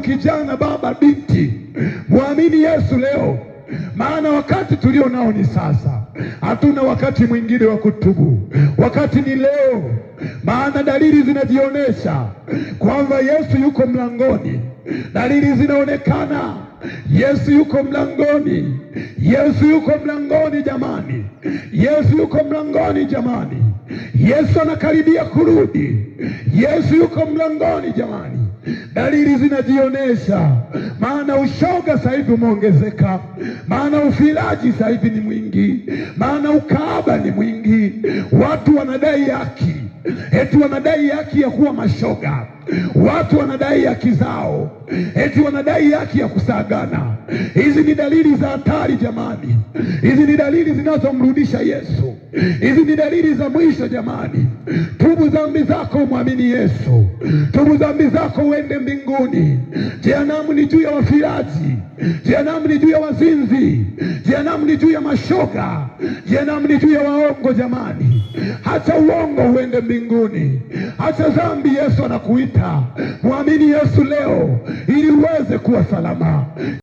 Kijana, baba, binti, muamini Yesu leo, maana wakati tulio nao ni sasa. Hatuna wakati mwingine wa kutubu, wakati ni leo, maana dalili zinajionyesha kwamba Yesu yuko mlangoni. Dalili zinaonekana, Yesu yuko mlangoni. Yesu yuko mlangoni jamani, Yesu yuko mlangoni jamani, Yesu anakaribia kurudi. Yesu yuko mlangoni jamani. Dalili zinajionyesha, maana ushoga sasa hivi umeongezeka, maana ufiraji sasa hivi ni mwingi, maana ukahaba ni mwingi. Watu wanadai haki, eti wanadai haki ya kuwa mashoga. Watu wanadai haki zao, eti wanadai haki ya kusagana. Hizi ni dalili za hatari jamani, hizi ni dalili zinazomrudisha Yesu, hizi ni dalili za mwisho jamani. Tubu dhambi zako, mwamini Yesu. Tubu dhambi zako uende mbinguni. Jehanamu ni juu ya wafiraji, jehanamu ni juu ya wazinzi, jehanamu ni juu ya mashoga, jehanamu ni juu ya waongo jamani. Hata uongo uende mbinguni, hata dhambi. Yesu anakuita, mwamini Yesu leo ili uweze kuwa salama.